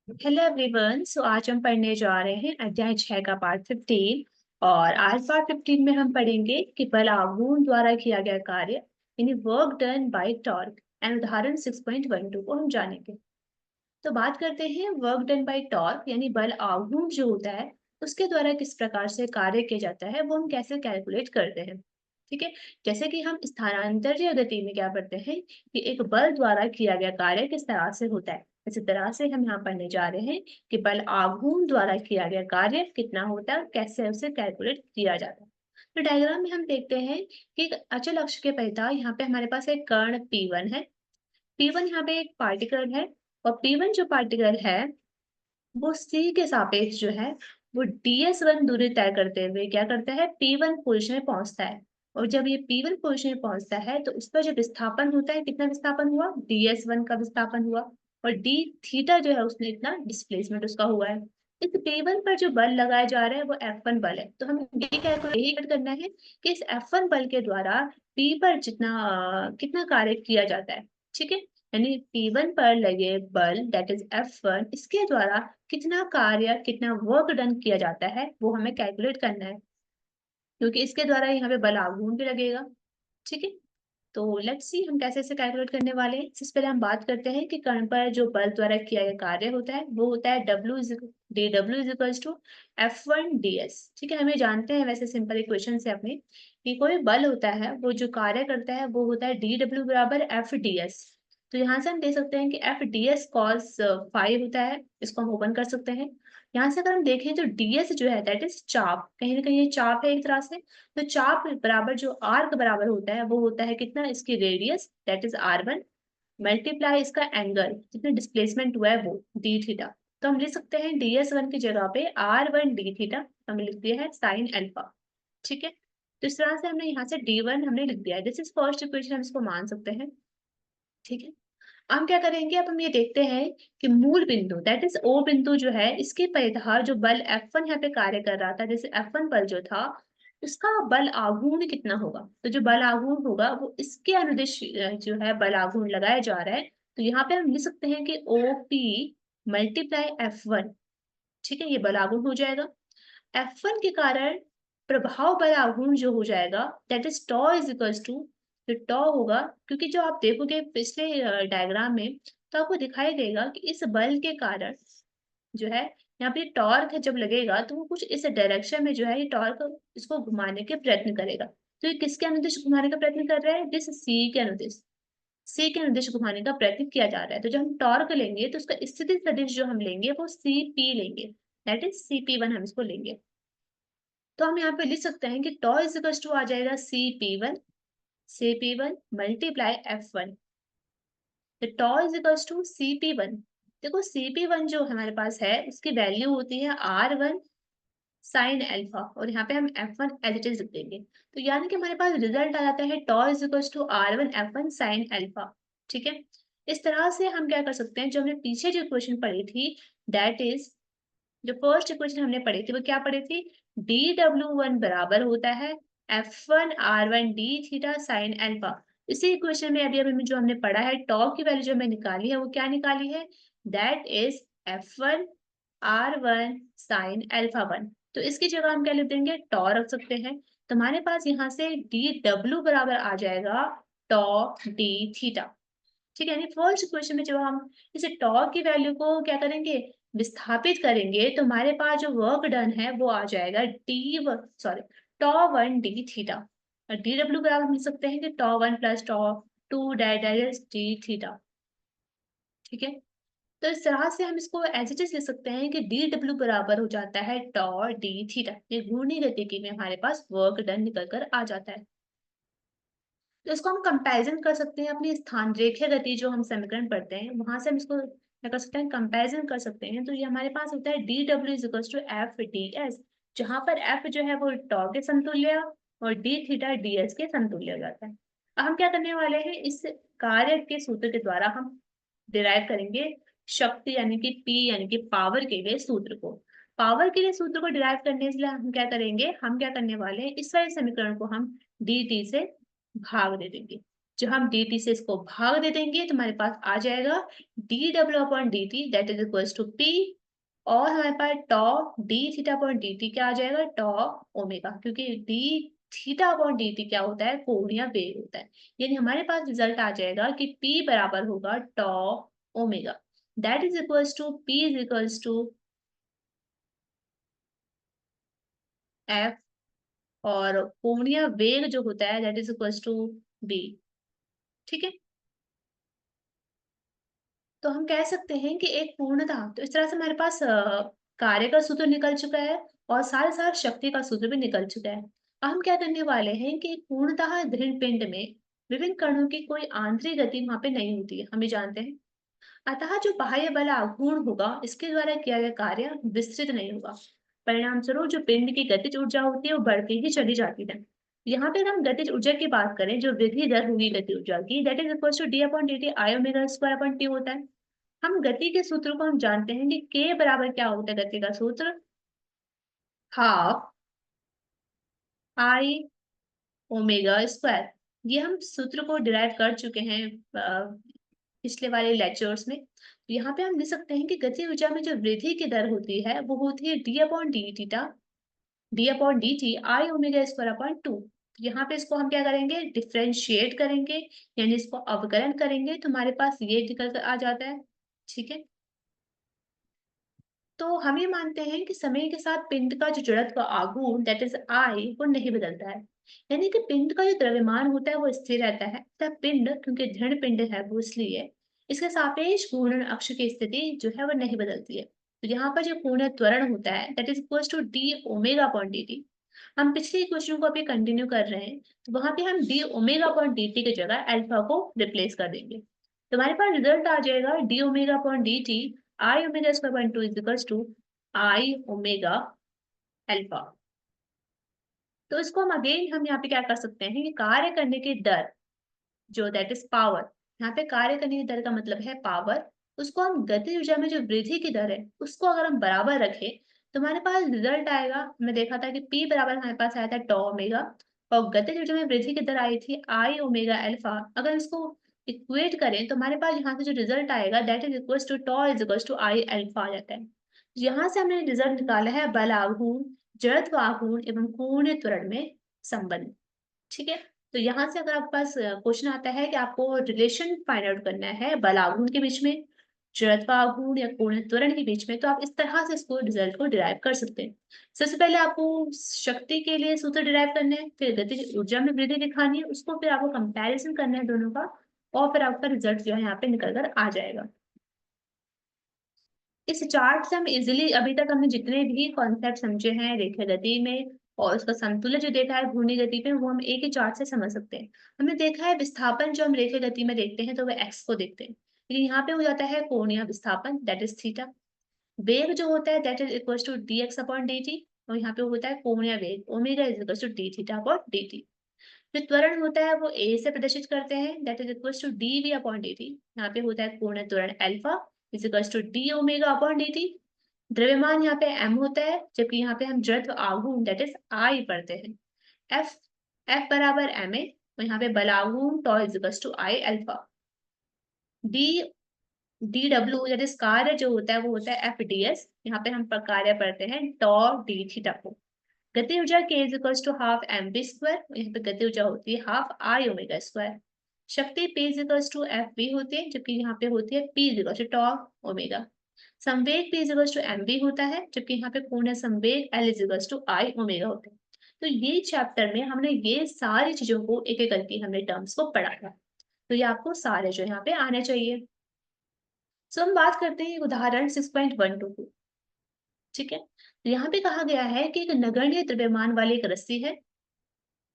Hello everyone. आज हम पढ़ने जा रहे हैं अध्याय 6 का पार्ट 15। और आज पार्ट 15 में हम पढ़ेंगे कि बल आघूर्ण द्वारा किया गया कार्य यानी work done by torque and उदाहरण 6.12 को हम जानेंगे। तो बात करते हैं वर्क डन बाय टॉर्क यानी बल आघूर्ण जो होता है उसके द्वारा किस प्रकार से कार्य किया जाता है, वो हम कैसे कैलकुलेट करते हैं। ठीक है। जैसे कि हम स्थानांतरित गति में क्या करते हैं कि एक बल द्वारा किया गया कार्य किस तरह से होता है, इसी तरह से हम यहाँ पढ़ने जा रहे हैं कि बल आघूर्ण द्वारा किया गया कार्य कितना होता है और कैसे उसे कैलकुलेट किया जाता है। तो डायग्राम में हम देखते हैं कि एक अचल अक्ष के परितः यहाँ पे हमारे पास एक कर्ण P1 है। P1 यहाँ पे एक पार्टिकल है और P1 जो पार्टिकल है वो C के सापेक्ष जो है वो ds1 दूरी तय करते हुए क्या करता है, P1 पोजीशन में पहुंचता है। और जब ये P1 पोजीशन में पहुंचता है तो उस पर जो विस्थापन होता है, कितना विस्थापन हुआ, ds1 का विस्थापन हुआ। और d थीटा जो है उसने इतना डिस्प्लेसमेंट उसका हुआ है। इस P1 पर जो बल लगाया जा रहा है वो F1 बल है। तो हम ये कैलकुलेट करना है कि इस F1 बल के द्वारा P पर कितना कार्य किया जाता है। ठीक है। यानी P1 पर लगे बल दैट इज F1, इसके द्वारा कितना कार्य कितना वर्क डन किया जाता है वो हमें कैलकुलेट करना है, क्योंकि इसके द्वारा यहाँ पे बल आघूर्ण भी लगेगा। ठीक है। तो लेट्स सी हम कैसे इसे कैलकुलेट करने वाले हैं। सबसे पहले हम बात करते हैं कि कण पर जो बल द्वारा किया गया कार्य होता है वो होता है dw is equals to F1 ds। ठीक है। हमें जानते हैं वैसे सिंपल इक्वेशन से अपने कि कोई बल होता है वो जो कार्य करता है वो होता है dw बराबर F ds। तो यहाँ से हम देख सकते हैं कि F ds cos फाइव होता है, इसको हम ओपन कर सकते हैं। यहाँ से अगर हम देखें तो ds जो है दैट इज चाप, कहीं ना कहीं ये चाप है एक तरह से। तो चाप बराबर जो आर्क बराबर होता है वो होता है कितना, इसकी radius that is r1 multiply इसका एंगल जितना डिस्प्लेसमेंट हुआ है वो d थीटा। तो हम लिख सकते हैं ds1 की जगह पे r1 d थीटा हमने लिख दिया है साइन अल्फा। ठीक है। तो इस तरह से हमने यहाँ से d1 हमने लिख दिया है, दिस इज फर्स्ट इक्वेशन, हम इसको मान सकते हैं। ठीक है। हम क्या करेंगे, अब हम ये देखते हैं कि मूल बिंदु दैट इज ओ बिंदु जो है इसके परितः जो बल F1 यहाँ पे कार्य कर रहा था, जैसे F1 बल जो था उसका बल आघूर्ण कितना होगा। तो जो बल आघूर्ण होगा वो इसके अनुदिश जो है बल आघूर्ण लगाया जा रहा है। तो यहाँ पे हम लिख सकते हैं कि OP मल्टीप्लाई F1। ठीक है, ये बल आघूर्ण हो जाएगा। F1 के कारण प्रभाव बल आघूर्ण जो हो जाएगा that is tau is equals to, तो टॉ होगा, क्योंकि जो आप देखोगे पिछले डायग्राम में तो आपको दिखाई देगा कि इस बल के कारण जो है यहाँ पे टॉर्क जब लगेगा तो वो कुछ इस डायरेक्शन में जो है ये टॉर्क इसको घुमाने के प्रयत्न करेगा। तो ये किसके अनुदिश घुमाने का प्रयत्न कर रहा है, दिस सी के अनुदिश, सी के अनुदिश घुमाने का प्रयत्न किया जा रहा है। तो जब हम टॉर्क लेंगे तो उसका स्थिति सदिश जो हम लेंगे वो सी पी लेंगे, दैट इज CP1 हम इसको लेंगे। तो हम यहाँ पे लिख सकते हैं कि टॉ इज इक्वल टू आ जाएगा C P one multiply F1। तो टॉ इज इक्वल टू CP1। देखो CP1 जो हमारे पास है उसकी वैल्यू होती है R1 साइन अल्फा, और यहाँ पे हम F1 एज इट इज लिख देंगे। तो यानी कि हमारे पास रिजल्ट आ जाता है tau is equal to R1 F1 sine alpha. ठीक है। इस तरह से हम क्या कर सकते हैं, जो हमने पीछे जो इक्वेशन पढ़ी थी दैट इज, जो फर्स्ट इक्वेशन हमने पढ़ी थी वो क्या पढ़ी थी, dw1 बराबर होता है F1 R1 d theta sine alpha. इसी इक्वेशन में अभी अभी जो हमने पढ़ा है टॉ की वैल्यू जो हमने निकाली है वो क्या निकाली है, that is F1 R1 sine alpha 1। तो इसकी जगह हम क्या लिख देंगे, टॉ रख सकते हैं। तो हमारे पास यहाँ से dw बराबर आ जाएगा टॉ d थीटा। ठीक है। यानी फर्स्ट इक्वेशन में जब हम इस टॉ की वैल्यू को क्या करेंगे, विस्थापित करेंगे, तो हमारे पास जो वर्क डन है वो आ जाएगा टॉ1 डी थीटा। और dw बराबर हम लिख सकते हैं कि टॉ1 प्लस टॉ2 डाइडेल्स डी थीटा। ठीक है। तो इस तरह से हम इसको एज इट इज लिख सकते हैं कि dw बराबर हो जाता है टॉ डी थीटा। ये घूर्णी गतिकी में हमारे पास वर्क डन निकल कर आ जाता है। तो इसको हम कंपैरिजन कर सकते हैं अपनी स्थान रेखीय गति, जो हम समीकरण पढ़ते हैं वहां से हम इसको क्या कर सकते हैं, कंपैरिजन कर सकते हैं। तो ये हमारे पास होता है dw is equal to F D S, जहां पर f जो है वो टॉ के समतुल्य और d थीटा ds के समतुल्य हो जाता है। अब हम क्या करने वाले हैं, इस कार्य के सूत्र के द्वारा हम डिराइव करेंगे शक्ति यानी कि p यानी कि पावर के लिए सूत्र को। पावर के लिए सूत्र को डिराइव करने के लिए हम क्या करेंगे, हम क्या करने वाले हैं, इस वाले समीकरण को हम dt से भाग दे देंगे। जो हम dt से इसको भाग दे देंगे तो हमारे पास आ जाएगा dw/dt that is equals to p, और हमारे पास टॉ d थीटा/dt क्या आ जाएगा, टॉ ओमेगा, क्योंकि d थीटा/dt क्या होता है, कोणीय वेग होता है। यानी हमारे पास रिजल्ट आ जाएगा कि p बराबर होगा tau omega, that is equals to p is equals to f, और कोणीय वेग जो होता है that is equals to b। ठीक है, तो हम कह सकते हैं कि एक पूर्णता, तो इस तरह से हमारे पास कार्य का सूत्र निकल चुका है और साथ साथ शक्ति का सूत्र भी निकल चुका है। अब हम क्या करने वाले हैं कि एक पूर्णतः दृढ़ पिंड में विभिन्न कणों की कोई आंतरिक गति वहां पे नहीं होती है, हम ये जानते हैं। अतः जो बाह्य बल आघूर्ण होगा इसके द्वारा किया गया कार्य विस्तृत नहीं होगा। परिणाम स्वरूप जो पिंड की गतिज ऊर्जा होती है वो बढ़ती ही चली जाती है। यहाँ पे अगर हम गतिज ऊर्जा की बात करें, जो वृद्धि दर होगी गति ऊर्जा की, that is equal to D upon D T I omega square upon T होता है। हम गति के सूत्र को हम जानते हैं कि k बराबर क्या होता है, गति का सूत्र हाफ आई ओमेगा स्क्वायर। ये हम सूत्र को डिराइव कर चुके हैं पिछले वाले लेक्चर्स में। तो यहाँ पे हम लिख सकते हैं कि गति ऊर्जा में जो वृद्धि की दर होती है वो होती है D upon D theta, D upon D T I omega square upon to. यहाँ पे इसको हम क्या करेंगे, डिफ्रेंशिएट करेंगे, यानी इसको अवकलन करेंगे तो हमारे पास ये निकल कर आ जाता है। ठीक है, तो हम ये मानते हैं कि समय के साथ पिंड का जो जड़त्व आघूर्ण दैट इज आई वो नहीं बदलता है, यानी कि पिंड का जो द्रव्यमान होता है वो स्थिर रहता है, तब पिंड क्योंकि दृढ़ पिंड है वो इसलिए इसके सापेक्ष घूर्णन अक्ष की स्थिति जो है वो नहीं बदलती है। तो यहाँ पर जो कोणीय त्वरण होता है that is equal to D omega upon D T. हम पिछले क्वेश्चन को अभी कंटिन्यू कर रहे हैं, तो वहां पे हम D omega upon D T की जगह अल्फा को रिप्लेस कर देंगे, तो हमारे पास रिजल्ट आ जाएगा D omega upon D T I omega square upon two is equal to I omega alpha. तो इसको हम यहाँ पे क्या कर सकते हैं कि कार्य करने की दर जो दैट इज पावर, यहाँ पे कार्य करने की दर का मतलब है पावर, उसको हम गति ऊर्जा में जो वृद्धि की दर है उसको अगर हम बराबर रखें तो हमारे पास रिजल्ट आएगा। हमने देखा था कि P बराबर हमारे पास आया था टॉ ओमेगा, और गति ऊर्जा में वृद्धि की दर आई थी आई ओमेगा अल्फा। अगर इसको इक्वेट करें तो हमारे पास यहाँ से जो रिजल्ट आएगा that is equal to tau is equal to I alpha आ जाता है। यहाँ से हमने रिजल्ट निकाला है बल आघूर्ण, जड़त्व आघूर्ण एवं कोणीय त्वरण में संबंध। ठीक है, तो यहाँ से अगर आपके पास क्वेश्चन आता है कि आपको रिलेशन फाइंड आउट करना है बल आघूर्ण के बीच में, जड़त्व आघूर्ण या कोणीय त्वरण के बीच में, तो आप इस तरह से इसको रिजल्ट को डिराइव कर सकते हैं। सबसे पहले आपको शक्ति के लिए सूत्र डिराइव करना है, फिर गतिज ऊर्जा में वृद्धि दिखानी है उसको, फिर आपको कंपैरिजन करना है दोनों का, और फिर आपका रिजल्ट जो है यहाँ पे निकल कर आ जाएगा। इस चार्ट से हम इजिली अभी तक हमने जितने भी कॉन्सेप्ट समझे हैं रेखीय गति में और उसका संतुलन जो देखा है घूर्णी गति पे, वो हम एक ही चार्ट से समझ सकते हैं। हमने देखा है विस्थापन जो हम रेखीय गति में देखते हैं तो वह एक्स को देखते हैं, लेकिन यहाँ पे हो जाता है कोणीय विस्थापन दैट इज थीटा। वेग जो होता है that is equal to d x upon D t, और यहाँ पे होता है कोणीय वेग omega is equal to d theta upon D t. जो त्वरण होता है वो ए से प्रदर्शित करते हैं that is equal to d v upon D t. यहाँ पे होता है कोणीय त्वरण alpha is equal to D omega upon D t. द्रव्यमान यहाँ पे m होता है, जबकि यहाँ पे हम जड़त्व आघूर्ण दैट इज I पढ़ते हैं। F F बराबर ma, और यहाँ पे बल आघूर्ण tau is equal to I alpha. D DW that is कार्य जो होता है वो होता है FDS, यहाँ पे हम कार्य पढ़ते हैं टॉ डी थीटा को। गति ऊर्जा k is equal to half m v square, यहाँ पे गति ऊर्जा होती है हाफ आई ओमेगा स्क्वायर। शक्ति P is equal to f v होती है, जबकि यहाँ पे होती है P is equal to tau omega. संवेग P is equal to m v होता है, जबकि यहाँ पे कोणीय संवेग L is equal to I omega होता है। तो ये चैप्टर में हमने ये सारी चीजों को एक एक करके हमने टर्म्स को पढ़ा था, तो ये आपको सारे जो यहाँ पे आने चाहिए। सो हम बात करते हैं उदाहरण 6.12 को। ठीक है, तो यहाँ पे कहा गया है कि एक नगण्य द्रव्यमान वाली एक रस्सी है।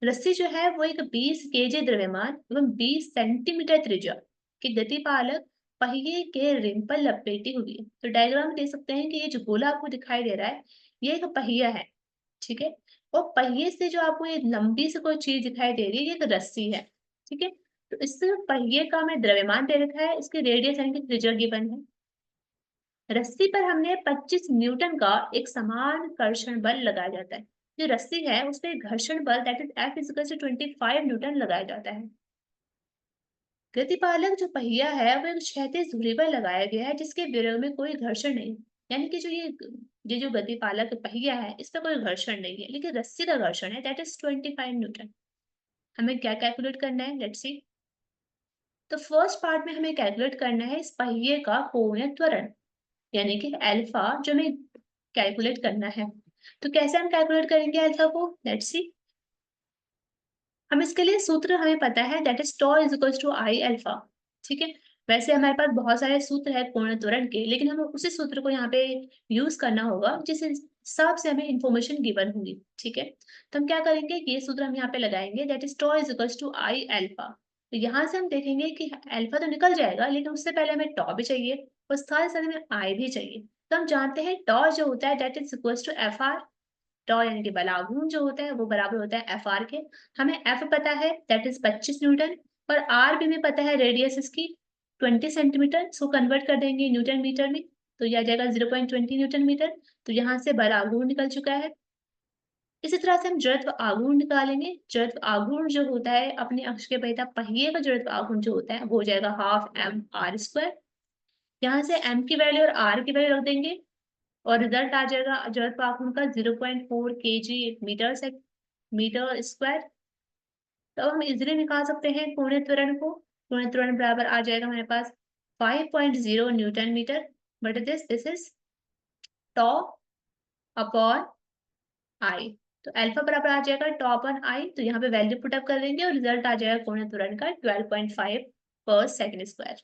रस्सी जो है वो एक 20 केजी द्रव्यमान एवं 20 सेंटीमीटर त्रिज्या के गतिपालक पहिए के रिम पर लपेटी हुई है। तो डायग्राम देख सकते हैं कि ये जो गोला आपको दिखाई दे रहा है ये एक पहिया है। ठीक है, और पहिए से जो आपको ये लंबी से कोई चीज दिखाई दे रही है ये एक रस्सी है। ठीक है, तो इस पहिए का हमें द्रव्यमान दे रखा है, इसकी रेडियस यानी कि त्रिज्या गिवन है। रस्सी पर हमने 25 न्यूटन का एक समान कर्षण बल लगाया जाता है। जो रस्सी है उस पर घर्षण बल that is F is equal to 25 newton लगाया जाता है। गतिपालक जो पहिया है वो एक क्षैतिज धुरी पर लगाया गया है जिसके विरोध में कोई घर्षण नहीं। यानी कि जो ये जो गतिपालक पहिया है इस पर कोई घर्षण नहीं है, लेकिन रस्सी का घर्षण है, दैट इज 25 न्यूटन। हमें क्या कैलकुलेट करना है, लेट्स सी। तो फर्स्ट पार्ट में हमें कैलकुलेट करना है इस पहिए का कोणीय त्वरण, यानी कि अल्फा जो हमें कैलकुलेट करना है। तो कैसे हम कैलकुलेट करेंगे अल्फा को, लेट्स सी। हम इसके लिए सूत्र हमें पता है, that is tau is equals to I alpha. ठीक है। वैसे हमारे पास बहुत सारे सूत्र है कोणीय त्वरण के, लेकिन हमें उसी सूत्र को यहाँ पे यूज करना होगा जिस हिसाब से हमें इंफॉर्मेशन गिवन होगी। ठीक है। तो हम क्या करेंगे कि ये सूत्र हम यहाँ पे लगाएंगे, that is tau is equals to I alpha. तो यहाँ से हम देखेंगे कि अल्फा तो निकल जाएगा, लेकिन उससे पहले हमें टॉ भी चाहिए और साथ साथ हमें आई भी चाहिए। तो हम जानते हैं टॉ जो होता है that is equals to F R. Tau यानी कि बल आघूर्ण जो होता है वो बराबर होता है एफ आर के। हमें एफ पता है दैट इज 25 न्यूटन, और आर भी हमें पता है रेडियस इसकी 20 सेंटीमीटर। इसको कन्वर्ट कर देंगे न्यूटन मीटर में, तो यह आ जाएगा 0.20 न्यूटन मीटर। तो यहाँ से बल आघूर्ण निकल चुका है। इसी तरह से हम जड़त्व आघूर्ण निकालेंगे। जड़त्व आघूर्ण जो होता है अपने अक्ष के पहिया पहिए का जड़त्व आघूर्ण जो होता है वो हो जाएगा हाफ एम आर स्क्वायर। यहाँ से एम की वैल्यू और आर की वैल्यू रख देंगे और रिजल्ट आ जाएगा जड़त्व आघूर्ण का 0.4 kg मीटर स्क्वायर। तो अब हम इजिली निकाल सकते हैं कोणीय त्वरण को। कोणीय त्वरण बराबर आ जाएगा हमारे पास 5.0 newton metre, but this is tau upon I. तो अल्फा बराबर आ जाएगा टॉ अपॉन आई। तो यहाँ पे वैल्यू पुट अप कर देंगे और रिजल्ट आ जाएगा कोणीय त्वरण का 12.5 पर सेकंड स्क्वायर।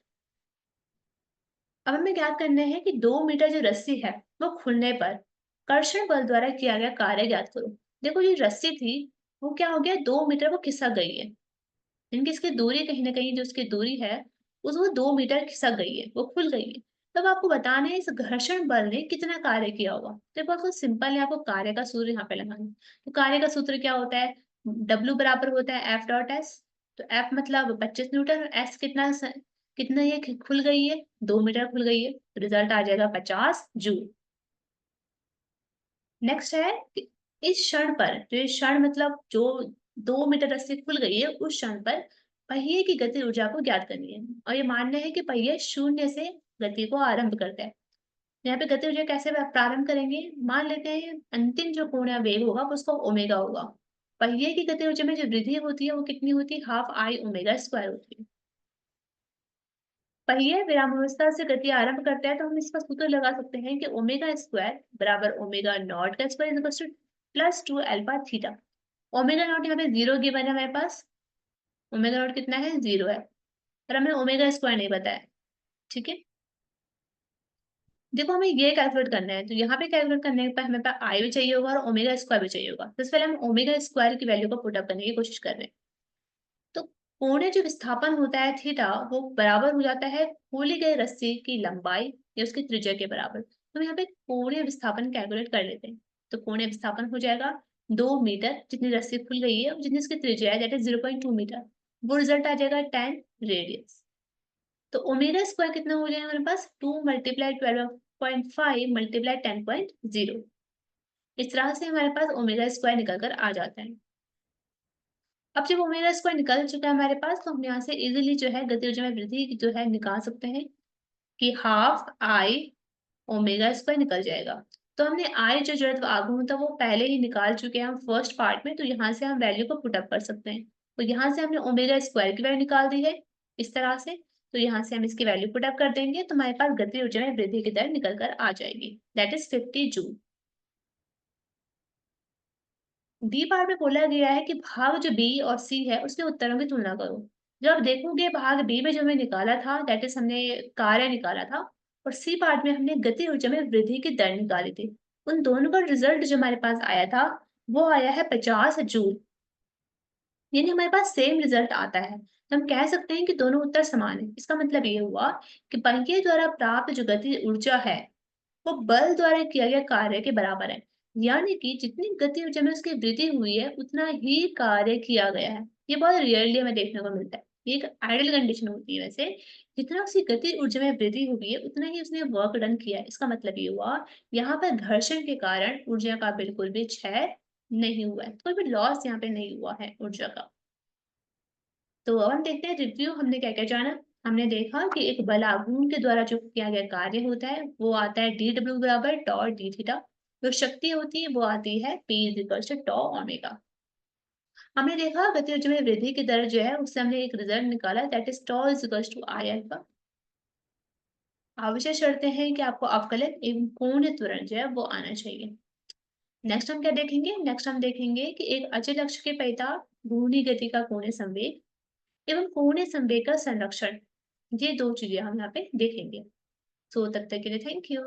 अब हमें ज्ञात करना है कि 2 मीटर जो रस्सी है वो खुलने पर कर्षण बल द्वारा किया गया कार्य ज्ञात करो। देखो ये रस्सी थी, वो क्या हो गया, 2 मीटर वो खिसक गई है। इनकी इसकी दूरी कहीं ना कहीं जो उसकी दूरी है उस वो 2 मीटर खिसक गई है, वो खुल गई है। तब आपको बताना है इस घर्षण बल ने कितना कार्य किया होगा। तो बहुत सिंपल है, आपको कार्य का सूत्र यहाँ पे लगाना है। तो कार्य का सूत्र क्या होता है, W बराबर होता है एफ डॉट एस। तो एफ मतलब 25 न्यूटन और एस कितना ये खुल गई है, 2 मीटर खुल गई है। तो रिजल्ट आ जाएगा 50 जूल। नेक्स्ट है कि इस क्षण पर, जो इस क्षण मतलब जो 2 मीटर रस्सी खुल गई है उस क्षण पर पहिए की गति ऊर्जा को ज्ञात करनी है। और ये मानना है कि पहिया शून्य से गति को आरंभ करता है। यहाँ पे गति ऊर्जा कैसे प्रारंभ करेंगे, मान लेते हैं अंतिम जो कोणीय वेग होगा उसको ओमेगा होगा। पहिए की गति ऊर्जा में जो वृद्धि होती है वो कितनी होती है, हाफ आई ओमेगा स्क्वायर होती है। पहिए विरामावस्था से गति आरंभ करता है तो हम इसका सूत्र लगा सकते हैं कि ओमेगा स्क्वायर बराबर ओमेगा नॉट का square equal to +2 alpha theta. Omega naught यहाँ पे 0 गिवन है हमारे पास। ओमेगा नॉट कितना है, 0 है, और हमें ओमेगा स्क्वायर नहीं पता है। ठीक है। देखो हमें ये कैलकुलेट करना है, तो यहाँ पे कैलकुलेट करने पर हमें पास आई भी चाहिए होगा और ओमेगा स्क्वायर भी चाहिए होगा। तो इससे पहले हम ओमेगा स्क्वायर की वैल्यू को पुट अप करने की कोशिश कर रहे हैं। तो कोणीय जो विस्थापन होता है थीटा वो बराबर हो जाता है खोली गई रस्सी की लंबाई या उसकी त्रिज्या के बराबर। तो यहाँ पे कोणीय विस्थापन कैलकुलेट कर लेते हैं। तो कोणीय विस्थापन हो जाएगा 2 मीटर, जितनी रस्सी खुल गई है और जितनी उसकी त्रिज्या है दैट इज 0.2 मीटर। वो रिजल्ट आ जाएगा 10 रेडियस। तो ओमेगा स्क्वायर कितना हो जाएगा हमारे पास, 2 मल्टीप्लाई 12.5 मल्टीप्लाई 10.0। इस तरह से हमारे पास ओमेगा स्क्वायर निकल कर आ जाता है। अब जब ओमेगा स्क्वायर निकल चुका है हमारे पास, तो हम यहाँ से इजीली जो है गति ऊर्जा में वृद्धि जो है निकाल सकते हैं कि हाफ आई ओमेगा स्क्वायर निकल जाएगा। तो हमने आई जो जड़त्व आघूर्ण था वो पहले ही निकाल चुके हैं हम फर्स्ट पार्ट में, तो यहाँ से हम वैल्यू को पुट अप कर सकते हैं। तो यहाँ से हमने ओमेगा स्क्वायर की वैल्यू निकाल दी है इस तरह से। तो यहाँ से हम इसकी वैल्यू पुट अप कर देंगे तो हमारे पास गति ऊर्जा में वृद्धि की दर निकल कर आ जाएगी, that is 50 joule. D part में बोला गया है कि भाग जो बी और सी है उसके उत्तरों की तुलना करो। जब आप देखोगे भाग बी में जो हमने निकाला था दैट इज हमने कार्य निकाला था, और सी पार्ट में हमने गति ऊर्जा में वृद्धि की दर निकाली थी। उन दोनों का रिजल्ट जो हमारे पास आया था वो आया है 50 जूल। यानी हमारे पास सेम रिजल्ट आता है, तो हम कह सकते हैं कि दोनों उत्तर समान है। इसका मतलब ये हुआ कि पहिए द्वारा प्राप्त जो गति ऊर्जा है वो बल द्वारा किया गया कार्य के बराबर है। यानी कि जितनी गति ऊर्जा में उसकी वृद्धि हुई है उतना ही कार्य किया गया है। ये बहुत रेयरली हमें देखने को मिलता है, ये एक आइडियल कंडीशन होती है वैसे। जितना उसकी गति ऊर्जा में वृद्धि हुई है उतना ही उसने वर्क डन किया है। इसका मतलब ये हुआ यहाँ पर घर्षण के कारण ऊर्जा का बिल्कुल भी क्षय नहीं हुआ है, कोई भी लॉस यहाँ पे नहीं हुआ है ऊर्जा का। तो अब हम देखते हैं रिव्यू हमने क्या-क्या जाना। हमने देखा कि एक बल आघूर्ण के द्वारा जो किया गया कार्य होता है वो आता है dw बराबर टॉ डी थीटा। जो शक्ति होती है वो आती है P is equals to tau omega. हमने देखा गतिज में वृद्धि की दर जो है उससे हमने एक रिजल्ट निकाला that is tau is equals to I alpha. आवश्यक शर्तें हैं कि आपको अवकलन एवं कोणीय त्वरण जो है वो आना चाहिए। नेक्स्ट हम क्या देखेंगे? नेक्स्ट हम देखेंगे कि एक अचल अक्ष के परिताप, घूर्णी गति का कोणीय संवेग एवं कोणीय संवेग का संरक्षण, ये 2 चीजें हम यहाँ पे देखेंगे। सो तब तक के लिए थैंक यू।